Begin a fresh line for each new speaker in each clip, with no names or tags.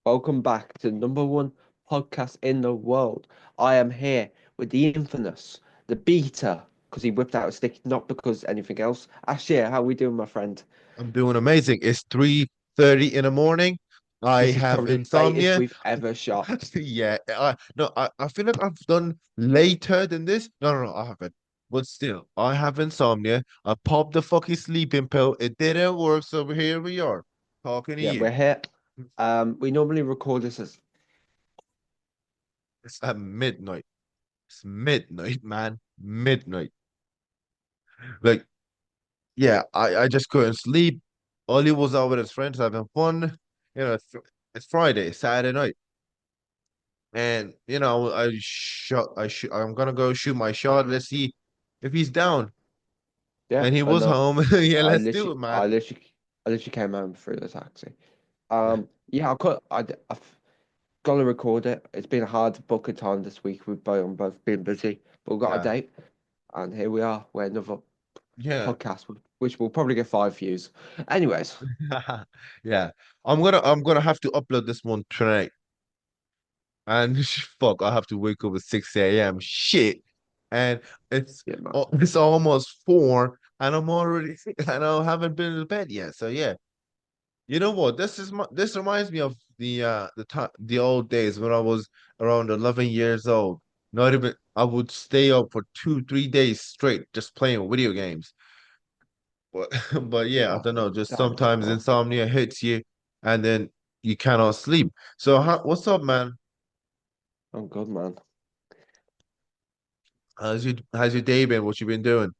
Welcome back to the number one podcast in the world. I am here with the infamous, the beta, because he whipped out a stick, not because anything else. Ashir, how we doing, my friend?
I'm doing amazing. It's 3:30 in the morning. I
This is
have
probably the latest
insomnia.
we've ever shot.
Yeah, I feel like I've done later than this. No, I haven't. But still, I have insomnia. I popped the fucking sleeping pill. It didn't work, so here we are talking to
Yeah,
you.
we're here. We normally record this as
It's at midnight. It's midnight, man. Midnight. Like, yeah, I just couldn't sleep. Ollie was out with his friends having fun. It's Friday, Saturday night. And I'm gonna go shoot my shot. Let's see if he's down.
yeah,
And he
I
was
know.
home. Yeah,
I
let's do
literally,
it, man.
I literally, I literally came home through the taxi.
Yeah,
Yeah, I've got to record it. It's been hard to book a time this week. We've both been busy, but we've got a
yeah,
date, and here we are. We're another
yeah.
podcast, which will probably get 5 views. Anyways,
Yeah. I'm gonna have to upload this one tonight. And fuck, I have to wake up at 6 a.m. Shit. And it's
yeah, man.
it's almost 4 and I'm already and I haven't been to bed yet. So yeah. You know what? This reminds me of the old days when I was around 11 years old. Not even I would stay up for 2, 3 days straight just playing video games. But but yeah, I
Oh,
don't know. Just
damn.
sometimes
Oh,
insomnia hits you, and then you cannot sleep. So what's up, man?
I'm good, man.
How's your day been? What you been doing?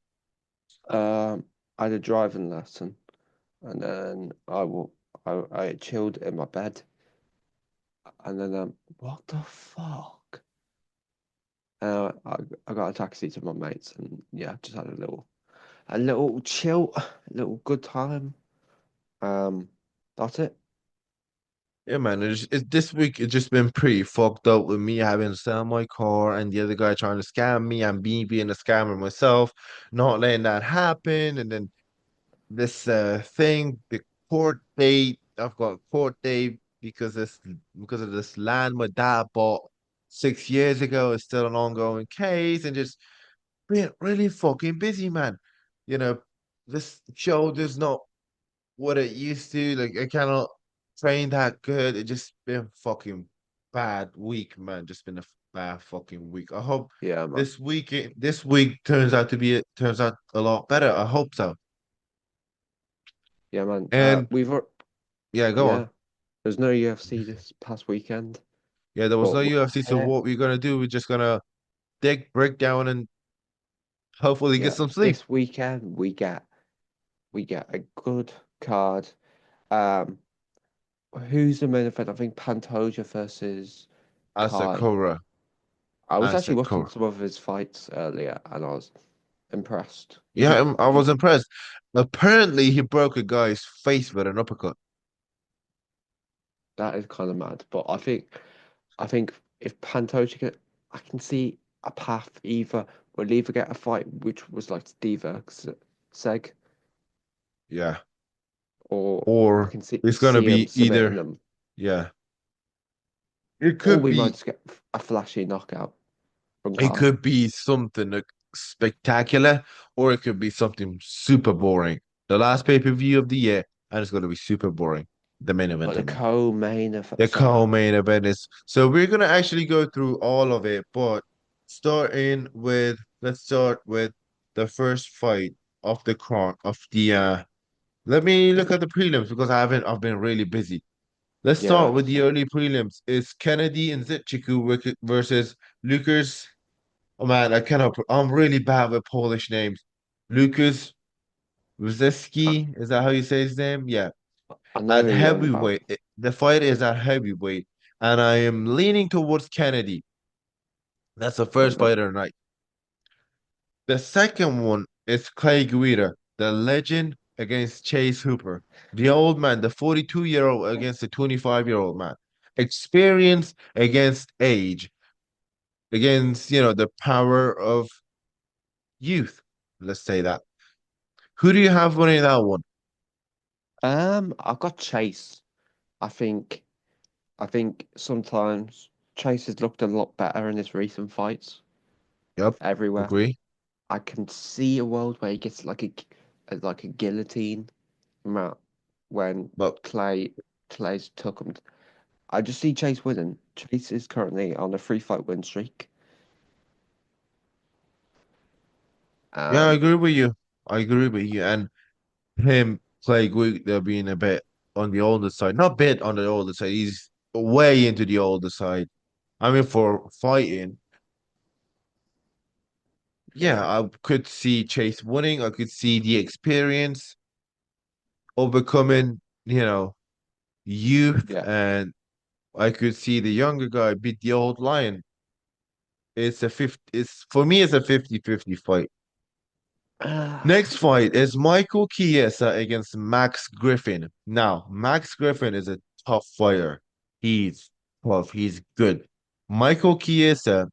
I had a driving lesson, and then I chilled in my bed, and then what the fuck? I got a taxi to my mates, and yeah, just had a little chill, a little good time. Um, that's it.
Yeah, man. This week it's just been pretty fucked up with me having to sell my car and the other guy trying to scam me and me being a scammer myself, not letting that happen, and then this thing, the court date. I've got a court date because of this land my dad bought 6 years ago. It's still an ongoing case, and just being really fucking busy, man. You know, this show does not what it used to. Like I cannot train that good. It just been fucking bad week, man. Just been a bad fucking week. I hope
Yeah, man.
this week turns out a lot better. I hope so.
Yeah, man.
And yeah, go on.
Yeah. There's no UFC this past weekend,
Yeah, there was
but
no
we're
UFC. So
here.
what we're gonna do? We're just gonna break down, and hopefully get
Yeah,
some sleep.
this weekend we get a good card. Um, who's the main event? I think Pantoja versus Kai.
Asakura,
I was actually watching
Asakura.
some of his fights earlier, and I was impressed.
Yeah, I was impressed. Apparently, he broke a guy's face with an uppercut.
That is kind of mad, but I think if Pantoja get, I can see a path either we'll either get a fight which was like Seg,
Yeah,
or I
or
can see
it's gonna
see him
be
submitting
either.
them,
Yeah, it
or
could
we might
be.
just get a flashy knockout from
It
Kai.
could be something like spectacular, or it could be something super boring. The last pay-per-view of the year, and it's gonna be super boring. The main
But
event, I
the
mean.
co-main event,
The
so
co-main event is so we're gonna actually go through all of it, but let's start with the first fight of the card of the let me look at the prelims because I've been really busy. Let's
yeah,
start with the
same.
early prelims. It's Kennedy and Zitchiku versus Lucas. Oh man, I'm really bad with Polish names. Lucas
I,
Rzeski, is that how you say his name? Yeah.
I know
At
who you're on about.
heavyweight. The fight is at heavyweight, and I am leaning towards Kennedy. That's the
Right,
first
man.
fight of the night. The second one is Clay Guida, the legend against Chase Hooper, the old man, the 42-year-old against the 25-year-old man. Experience against age, against the power of youth. Let's say that. Who do you have winning that one?
I've got Chase. I think. I think sometimes Chase has looked a lot better in his recent fights
Yep,
everywhere.
agree.
I can see a world where he gets like a guillotine amount when
But
Clay's took him. I just see Chase winning. Chase is currently on a three fight win streak.
yeah, I
Um,
agree with you. I agree with you. And him, Clay Guida, they're being a bit on the older side. Not bit on the older side. He's way into the older side. I mean, for fighting, yeah,
yeah,
I could see Chase winning. I could see the experience overcoming, youth,
yeah.
and I could see the younger guy beat the old lion. It's a 50, it's for me, it's a 50-50 fight.
Uh,
Next fight is Michael Chiesa against Max Griffin. Now, Max Griffin is a tough fighter. He's tough. He's good. Michael Chiesa,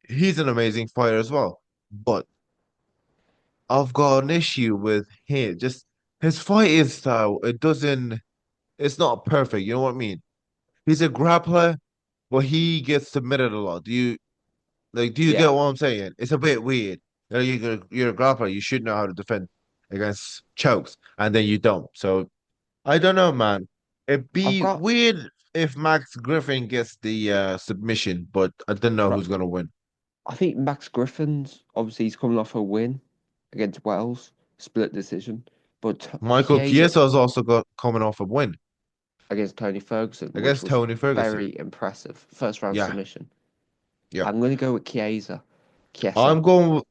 he's an amazing fighter as well. But I've got an issue with him. Just his fighting style, it's not perfect. You know what I mean? He's a grappler, but he gets submitted a lot. Do you get
yeah.
what I'm saying? It's a bit weird. You're a grappler. You should know how to defend against chokes, and then you don't. So I don't know, man. It'd
I've
be
got
weird if Max Griffin gets the submission, but I don't know
right.
who's gonna win.
I think Max Griffin's obviously he's coming off a win against Wales, split decision, but
Michael
Chiesa
Chiesa has also got coming off a win
against Tony Ferguson, which
against
was
Tony Ferguson.
very impressive. First round
Yeah,
submission.
yeah.
I'm going to go with Chiesa. Chiesa.
I'm going with,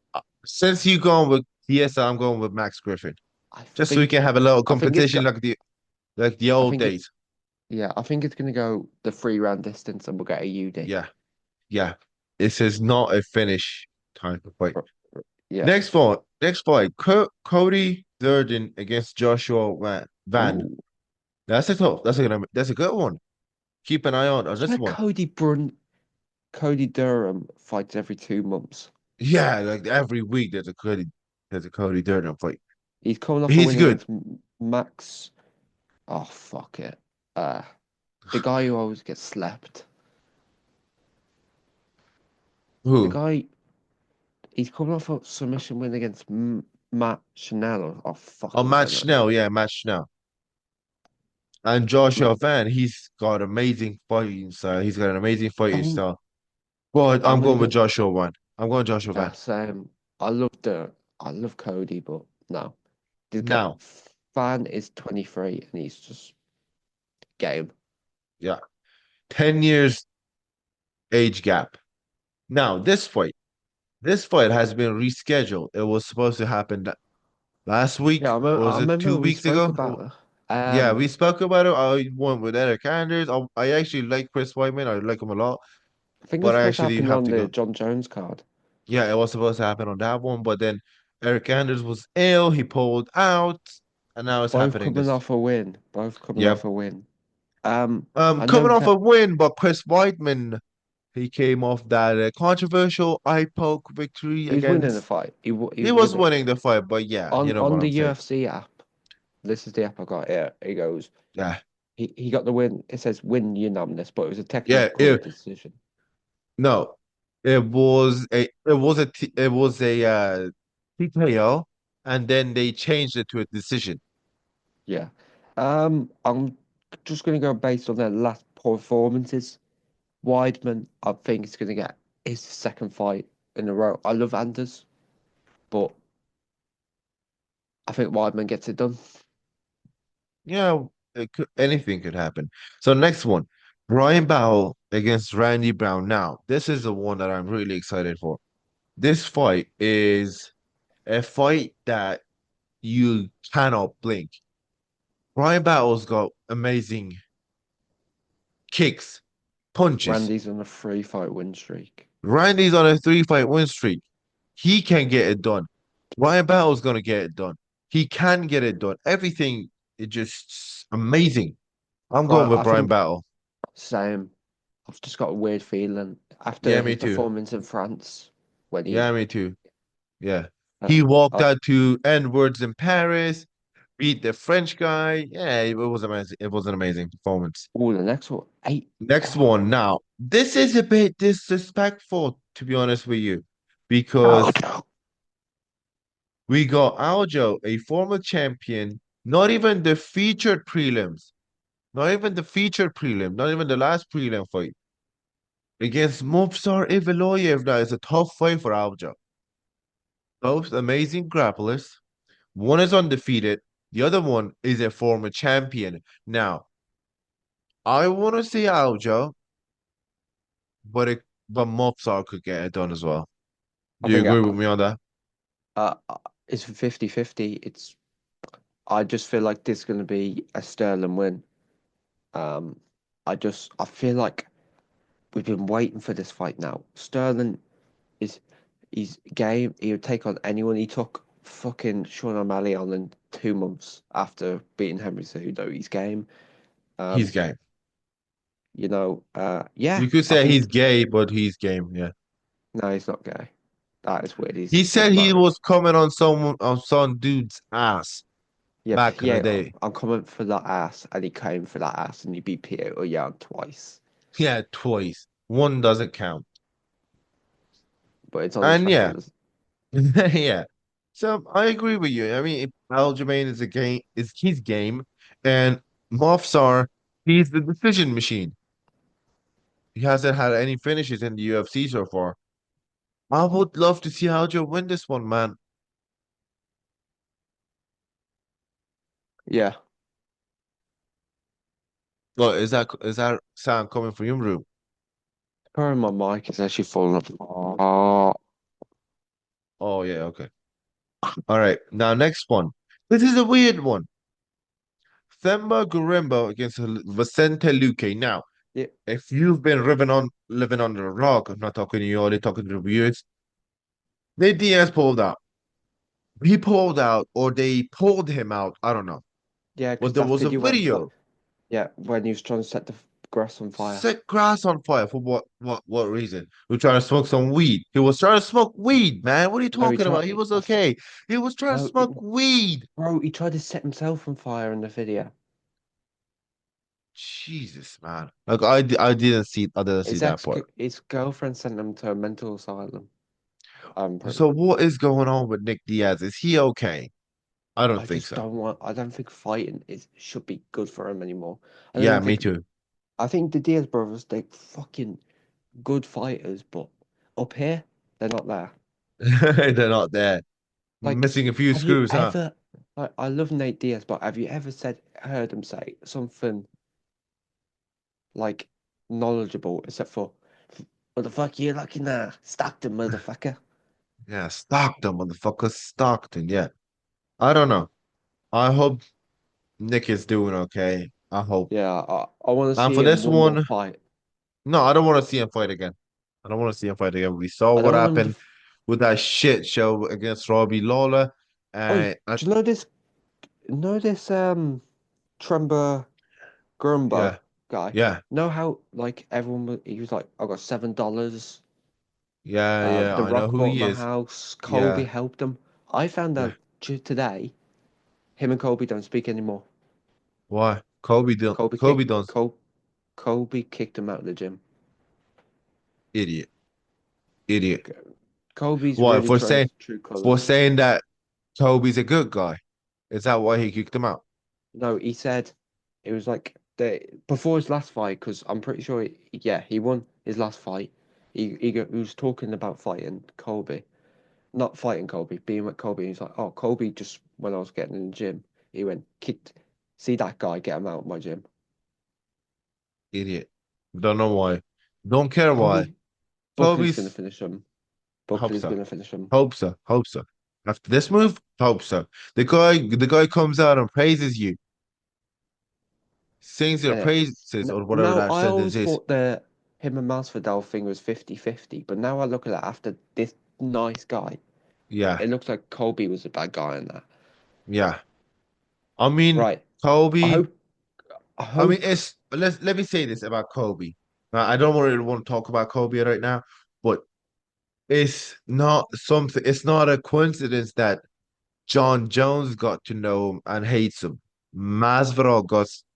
since you going with Chiesa, I'm going with Max Griffin.
I
Just so we can
think
have a little
I think it's
competition
got
like the
I
old
think it
days.
yeah, I think it's going to go the 3 round distance and we'll get a UD.
Yeah. Yeah, this is not a finish type of fight.
R- Yeah.
Next fight, Cody Durden against Joshua Van.
Ooh.
That's a good one. Keep an eye on
I
this
swear
one.
Cody Durham fights every 2 months.
Yeah, like every week there's a Cody Durden fight.
He's coming off a
He's
win
good.
against Max. Oh fuck it. Uh the guy who always gets slapped. The
Who?
guy he's coming off a submission win against Matt Chanel. Oh fuck,
Oh,
I'm
Matt
saying that wrong.
Schnell. Yeah, Matt Schnell. And
Ma-
Joshua Van, he's got amazing fighting style. He's got an amazing fighting
I'm
style. But
I'm
I'm
gonna
going with
go.
Joshua Van. I'm going Joshua Van.
Same. I love Cody, but no. The guy,
Now,
Fan is 23 and he's just game.
yeah, 10 years age gap. Now, this fight has been rescheduled. It was supposed to happen last
Yeah,
week, or
I
was it
remember
two
we
weeks
spoke
ago?
about it.
Yeah, we spoke about it. I went with Eric Anders. I actually like Chris Weidman. I like him a lot,
I think it was
but I
supposed to
actually
happen
have
on
to
the
go.
John Jones card.
Yeah, it was supposed to happen on that one, but then Eric Anders was ill. He pulled out, and now it's
Both
happening
coming
this.
off a win. Both coming off
Yep.
a win. I know
Coming off a
that
win, but Chris Weidman, he came off that controversial eye poke victory
he was winning the
against.
fight. He
He
was
was
winning
winning the fight, but yeah, you know
on
what
the
I'm saying.
UFC app. This is the app I got here. He goes.
Yeah.
He got the win. It says win unanimous, but it was a
Yeah,
technical decision.
no, it was a TKO, and then they changed it to a decision.
Yeah. I'm just gonna go based on their last performances. Weidman, I think is gonna get his second fight in a row. I love Anders, but I think Weidman gets it done.
Yeah, anything could happen. So next one, Brian Bowell against Randy Brown. Now, this is the one that I'm really excited for. This fight is a fight that you cannot blink. Brian Bowell's got amazing kicks, punches.
Randy's on a 3 fight win streak.
Randy's on a 3 fight win streak. He can get it done. Ryan Battle's gonna get it done. He can get it done. Everything is just amazing. I'm going
Right,
with
I
Brian
think
Battle.
same. I've just got a weird feeling after
Yeah, me
his
too.
performance in France when
Yeah,
he
me too. Yeah.
uh,
He walked
uh,
out to N words in Paris. beat the French guy. Yeah, it was amazing. It was an amazing performance.
Oh, the next one, eight.
Next one.
Oh,
Now, this is a bit disrespectful, to be honest with you,
oh
because
no.
we got Aljo, a former champion, not even the featured prelims, not even the featured prelim, not even the last prelim fight against Movsar Ivaloyev. Now, it's a tough fight for Aljo. Both amazing grapplers. One is undefeated. The other one is a former champion. Now, I want to see Aljo, but Mopsar could get it done as well.
I
Do you
think
agree with me on that?
it's 50-50. It's I just feel like this is going to be a Sterling win. Um, I feel like we've been waiting for this fight now. Sterling is he's game. He would take on anyone. He took fucking Sean O'Malley on in 2 months after beating Henry Cejudo. He's game.
He's
Um,
game.
yeah,
You could
I
say he's
think
gay, but he's game. Yeah.
no, he's not gay. That is weird.
He
He's
said
getting
he
married.
was coming on some dude's ass back in the
Yeah,
day.
I'm coming for that ass, and he came for that ass, and he beat Peter Yan twice.
Yeah, twice. One doesn't count.
But it's on his
And
record
yeah,
as
yeah. So I agree with you. I mean, Aljamain is a game, is his game, and Mofsar, he's the decision machine. He hasn't had any finishes in the UFC so far. I would love to see Aljo win this one, man.
yeah.
Look, is that sound coming from your room?
Sorry, my mic is actually falling apart. Oh,
Oh yeah, okay. All right. Now next one. This is a weird one. Themba Gorimbo against Vicente Luque. Now,
yeah,
if you've been living under a rock, I'm not talking to you, only talking to the viewers. Nate Diaz pulled out. He pulled out, or they pulled him out. I don't know.
yeah, because
But there
that
was a
video went for
video.
yeah when he was trying to set the grass on fire.
Set grass on fire for what reason? We're trying to smoke some weed. He was trying to smoke weed, man. What are you
No, he
talking about? He
tried.
was okay. He was trying to
No,
smoke weed.
bro, he tried to set himself on fire in the video.
Jesus, man. Like I didn't see that part.
His girlfriend sent him to a mental asylum. Pretty
So
much.
what is going on with Nick Diaz? Is he okay? I don't
I
think
just
so.
don't want. I don't think fighting is should be good for him anymore. I don't
Yeah,
even
me
think.
too.
I think the Diaz brothers, they fucking good fighters, but up here, they're not there.
They're not there.
Like,
Missing a few
have you
screws, huh?
ever, I love Nate Diaz, but have you ever heard him say something like knowledgeable, except for, what the fuck you looking at? Stockton, motherfucker.
Yeah, Stockton, motherfucker. Stockton, yeah. I don't know. I hope Nick is doing okay. I hope.
Yeah, I want to
And
see
for
him
this
one more
one,
fight.
no, I don't want to see him fight again. I don't want to see him fight again. We saw
I
what
don't want him to.
happened with that shit show against Robbie Lawler.
Oh,
And
do you know this? Know this Trember Grumbo
yeah,
guy?
yeah,
Know how like everyone was, he was like, I got $7.
yeah.
The
I know
Rock
who
bought
he
my
is.
house. Colby
Yeah,
helped him. I found
yeah.
out today him and Colby don't speak anymore.
Why? Kobe don't.
Colby
Kobe
kicked
don't.
Colby kicked him out of the gym.
Idiot. Idiot.
Colby's
Why?
really
For
showing
saying
his true
for
colors.
saying that Kobe's a good guy. Is that why he kicked him out?
No, he said it was like before his last fight because I'm pretty sure yeah he won his last fight. He was talking about fighting Colby, not fighting Colby, being with Colby. He's like, oh, Colby just when I was getting in the gym, he went kicked. See that guy, get him out of my gym.
Idiot. Don't know why. Don't care why.
Colby Buckley's gonna
Kobe's
finish him.
hope
Buckley's
so.
gonna finish him.
Hope so. Hope so. After this move, hope so. The guy comes out and praises you, sings your praises or whatever
Now
that
I
sentence
always
is.
thought the him and Masvidal thing was 50-50, but now I look at it after this nice guy,
Yeah,
it looks like Colby was a bad guy in that.
yeah. I mean,
Right. I
Kobe.
hope I
I mean,
hope
it's let me say this about Kobe. Now, I don't really want to talk about Kobe right now, but it's not something. It's not a coincidence that John Jones got to know him and hates him. Masvidal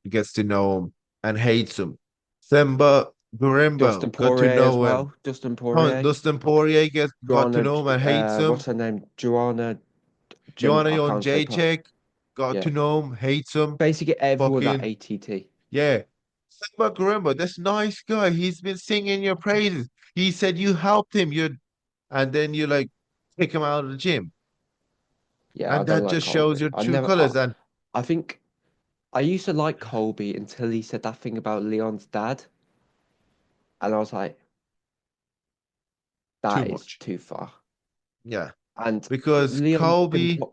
gets to know him and hates him. Simba
Dustin
Garimbo got to
Poirier as
know him.
well. Dustin Poirier.
Dustin Poirier got to
Joanna,
know him and hates
what's
him.
her name? Joanna.
Joanna
I can't say.
Jacek got
Yeah,
to know him, hates him.
basically everyone at
Fucking
ATT.
yeah. Simba Garimbo, this nice guy. He's been singing your praises. He said you helped him. And then you like kick him out of the gym.
Yeah, I
And
don't
that
like
just shows
Colby.
your
I
true
never.
colors. And
I think I used to like Colby until he said that thing about Leon's dad, and I was like,
too
that is
much.
too far.
Yeah.
And
Because
Leon
Kobe
impl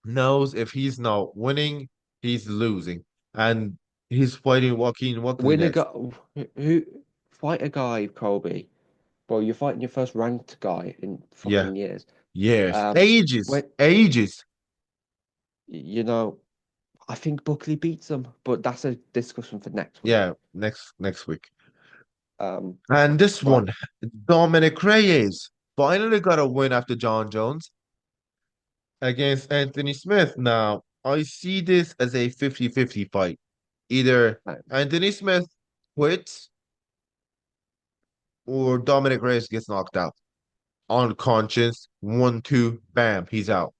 knows if he's not winning, he's losing. And he's fighting Joaquin Buckley
win a
next.
guy who fight a guy, Colby. Well, you're fighting your first ranked guy in
Yeah.
fucking years.
Years.
Um,
Ages.
when
Ages.
you know, I think Buckley beats him, but that's a discussion for next week.
Yeah. Next week.
Um,
And this
right.
one, Dominic Reyes finally got a win after John Jones against Anthony Smith. Now, I see this as a 50-50 fight. Either Anthony Smith quits or Dominic Reyes gets knocked out. Unconscious, 1-2, bam, he's out.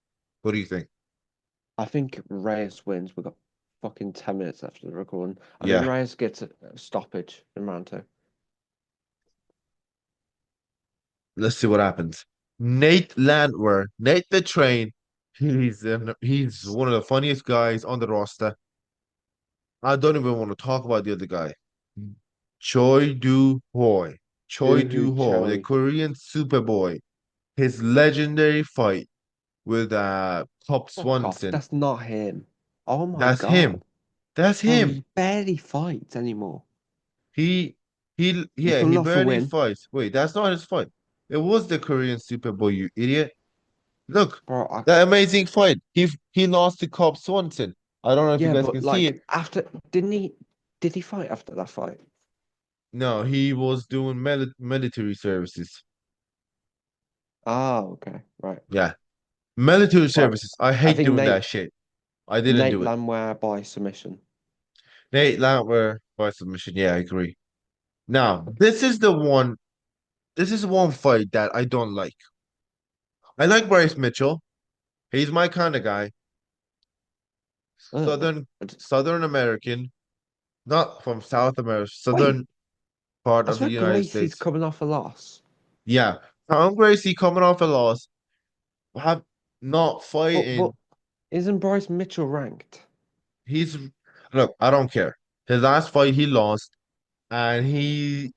What do you think?
I think Reyes wins. We've got fucking 10 minutes after the recording. I think
Yeah,
Reyes gets a stoppage in round two.
let's see what happens. Nate Landwehr, Nate the Train. He's one of the funniest guys on the roster. I don't even want to talk about the other guy. Choi Do Hoi. Choi
Doohoo
Do Ho, the
Choi.
Korean Superboy. His legendary fight with Cop
Fuck off.
Swanson.
That's not him. Oh my
That's him.
God.
That's
Bro,
him.
he barely fights anymore. He's
Yeah, he
coming off a
barely
win.
fights. Wait, that's not his fight. It was the Korean Superboy, you idiot. Look,
Bro,
that amazing fight. He lost to Cop Swanson. I don't know if you
yeah,
guys
but
can see it.
like after didn't he did he fight after that fight?
No, he was doing military services.
Ah, okay. Right.
Yeah. Military
Right.
services. I
I
hate
think
doing that shit. I didn't
Nate
do it.
Landwehr by submission.
Nate Landwehr by submission. Yeah, I agree. Now, this is one fight that I don't like. I like Bryce Mitchell. He's my kind of guy.
Uh,
Southern American, not from South America,
wait,
southern part
I
of the
swear
United
Gracie's
States.
coming off a loss.
Yeah. Tom Gracie coming off a loss, have not
But
fighting.
isn't Bryce Mitchell ranked?
He's look, I don't care. His last fight he lost, and he's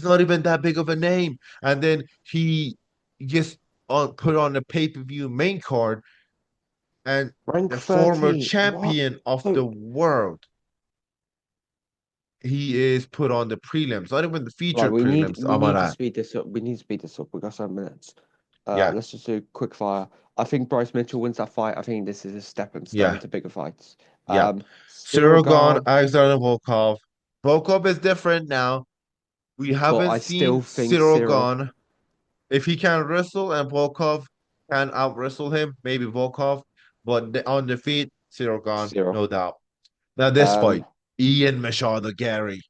not even that big of a name. And then he gets put on the pay-per-view main card, and
Rank
the former
13. What?
champion of the
So,
world, he is put on the prelims, not even the
right,
featured prelims.
we
I'm on
need to
that.
speed this up. We need to speed this up. We got 7 minutes.
Yeah,
Let's just do quick fire. I think Bryce Mitchell wins that fight. I think this is a stepping stone
yeah,
to bigger fights.
yeah.
Cyril
Suragon,
Gane,
Alexander Volkov. Volkov is different now. We
but
haven't
I
seen
still think
Cyril
Cyril
Gane. If he can wrestle and Volkov can out wrestle him, maybe Volkov. But on the feet, Cyril Gane,
Cyril.
no doubt. Now this fight,
Um,
Ian Machado Gary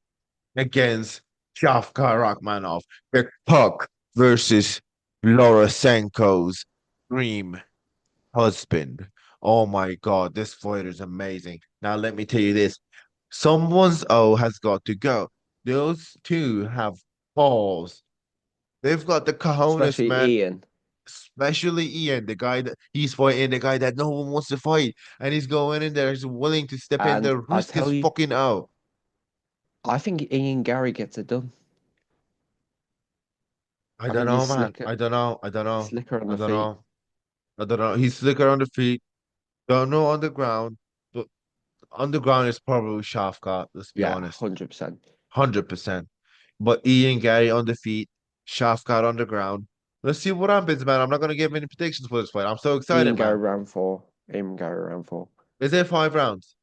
against Shavkat Rakhmonov. The Puck versus Lorosenko's dream husband. Oh my God, this fight is amazing. Now let me tell you this. Someone's O has got to go. Those two have balls. They've got the cojones,
especially
man.
Ian.
Especially Ian, the guy that he's fighting, the guy that no one wants to fight. And he's going in there, he's willing to step in
And
there,
I
risk his
tell you,
fucking O.
I think Ian Gary gets it done.
I
I
don't
think
know,
he's
man.
slicker,
I don't know. I don't know.
slicker on
I
the
don't
feet.
know. I don't know. He's slicker on the feet. Don't know on the ground. But on the ground is probably Shafkat, let's be
Yeah,
honest.
100%.
100%. But Ian Gary on the feet, Shafkat on the ground. Let's see what happens, man. I'm not going to give any predictions for this fight. I'm so
Ian
excited,
Gary
man.
round four. Ian Gary round four.
Is it 5 rounds?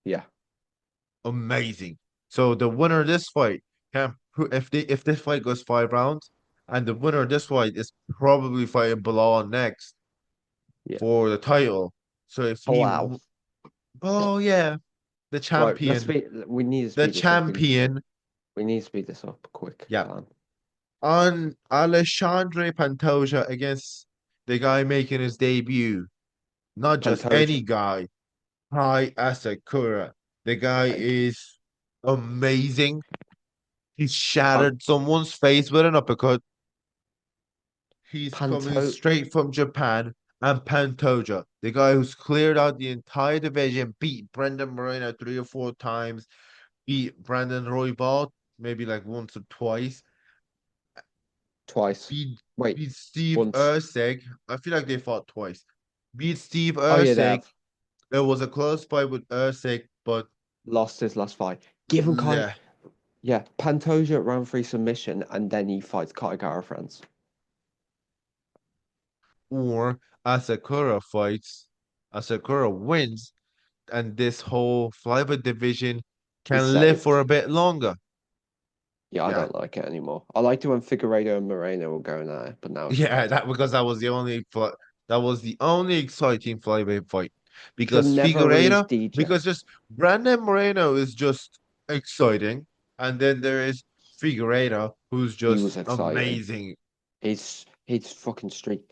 Yeah.
Amazing. So the winner of this fight can if this fight goes 5 rounds, and the winner of this fight is probably fighting Bilal next.
Yeah.
for the title. So if
Oh
he,
wow.
oh yeah, the
Right,
champion,
we need to
the
speed this up.
champion,
We need to speed this up quick,
yeah,
Dan.
on Alexandre Pantoja against the guy making his debut. Not just
Pantoja.
any guy, Hi Asakura. The guy
Like
is amazing. He
uh,
shattered someone's face with an uppercut. He's coming
Panto
straight from Japan. And Pantoja, the guy who's cleared out the entire division, beat Brendan Moreno 3 or 4 times, beat Brandon Roybal maybe like once or twice,
twice.
beat
Wait,
beat Steve
once.
Erceg. I feel like they fought twice. Beat Steve
Oh yeah, they
Erceg.
have
It was a close fight with Erceg, but
lost his last fight. Give him Kai.
yeah,
Yeah, Pantoja round three submission, and then he fights Kaigara France.
or Asakura fights, Asakura wins, and this whole flyweight division
Is
can live for
saved.
a bit longer.
Yeah, I
Yeah.
don't like it anymore. I liked it when Figueiredo and Moreno were going at it, but now it's
Yeah,
fucked.
that because that was the only exciting flyweight fight.
Should
Because
never release
Figueiredo,
DJ.
because just Brandon Moreno is just exciting, and then there is Figueiredo, who's
He was
just
exciting.
amazing.
He's fucking streak.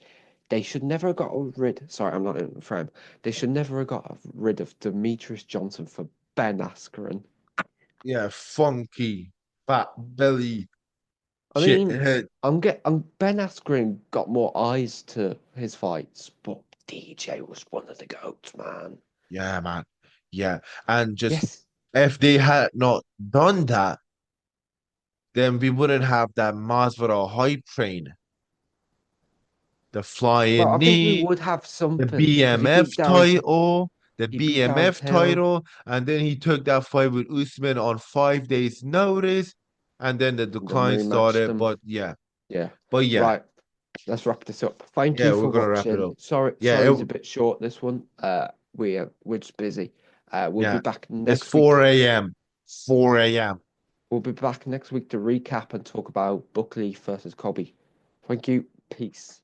They should never have got rid. Sorry, I'm not in the frame. They should never have got rid of Demetrius Johnson for Ben Askren.
Yeah, funky, fat belly,
I mean,
shithead.
I'm Ben Askren got more eyes to his fights, but DJ was one of the goats, man.
Yeah, man. Yeah, and just
Yes,
if they had not done that, then we wouldn't have that Masvidal hype train, the
well,
flying
I think we
knee,
would have
the
something because
BMF title, the
he beat Darren
BMF
Till,
title, and then he took that fight with Usman on 5 days' notice, and then the
and then
decline
rematched
started.
them.
Yeah,
Yeah,
but yeah,
right. Let's wrap this up. Thank
yeah,
you
we're
for
gonna wrap it
watching.
up.
Sorry,
Yeah,
it's a bit short this one. We're just busy. We'll be
yeah,
back
it's
next week.
4 a.m. 4 a.m.
We'll be back next week to recap and talk about Buckley versus Colby. Thank you. Peace.